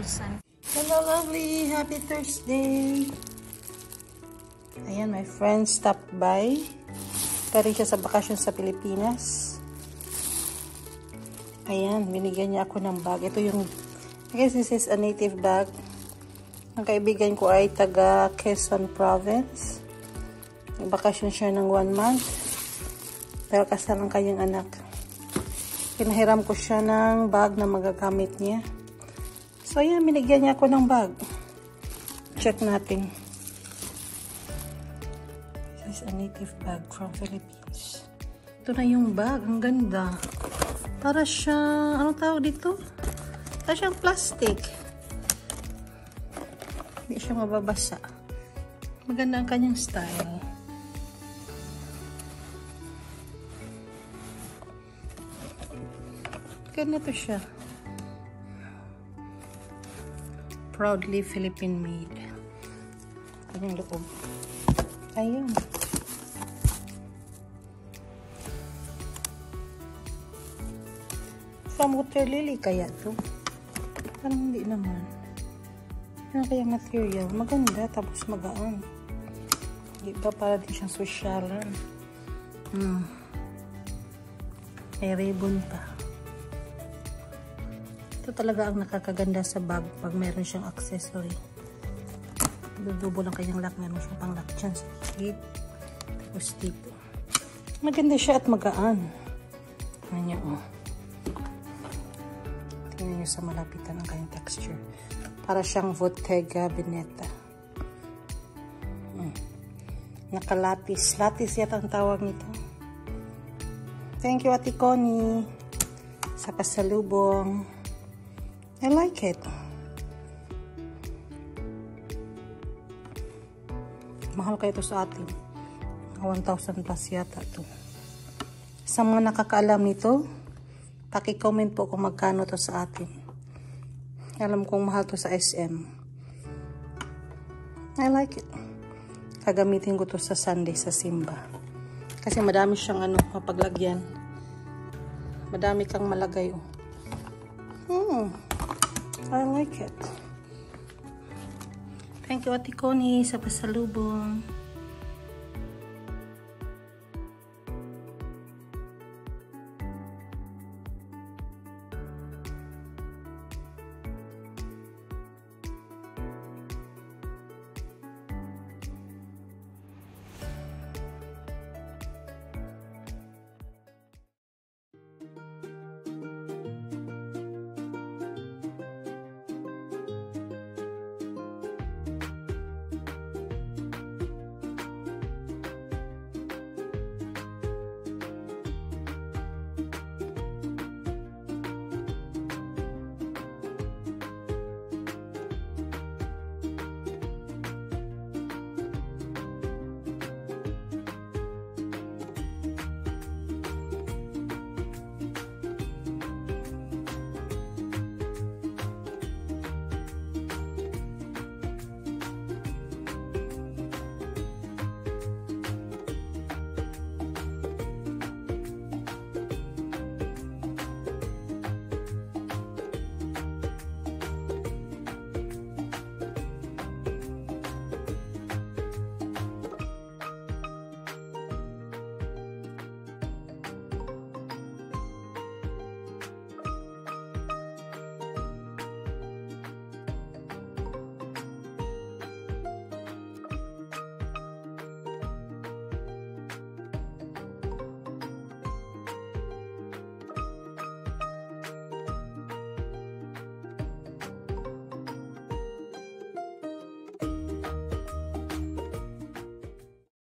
1,000. Hello, lovely! Happy Thursday! Ayan, my friend stopped by. Galing siya sa bakasyon sa Pilipinas. Ayan, binigyan niya ako ng bag. Ito yung, I guess this is a native bag. Ang kaibigan ko ay taga Quezon Province. Nagbakasyon siya ng 1 month. Pero kasal ang kanyang anak. Pinahiram ko siya ng bag na magagamit niya. So, ayan, binigyan niya ako ng bag. Check natin. This is a native bag from Philippines. Ito na yung bag. Ang ganda. Para siyang, anong tawag dito? Para siyang plastic. Hindi siya mababasa. Maganda ang kanyang style. Ganito siya. Proudly Philippine made. Kanyang loob. Ayun. From water lily kaya to? Parang hindi naman. Ano kaya material? Maganda tapos magaan. Hindi ba para din siyang sosyalan? May ribbon pa. Ito talaga ang nakakaganda sa bag pag meron siyang accessory. Dudubo lang kanyang lock. Meron siyang pang lock dyan sa hip. Tapos dito. Maganda siya at magaan. Tingnan niyo, oh. Tingnan niyo sa malapitan ang kanyang texture. Para siyang Bottega Veneta. Nakalapis. Latis yata ang tawag nito. Thank you, Ate Connie. Sa pasalubong. I like it. Mahal kayo ito sa atin. 1,000 plus yata ito. Sa mga nakakaalam nito, paki-comment po kung magkano to sa atin. Alam kong mahal to sa SM. I like it. Kagamitin ko to sa Sunday sa simba. Kasi madami siyang mapaglagyan. Madami kang malagay. I like it. Thank you, Ate Connie, sa pasalubong.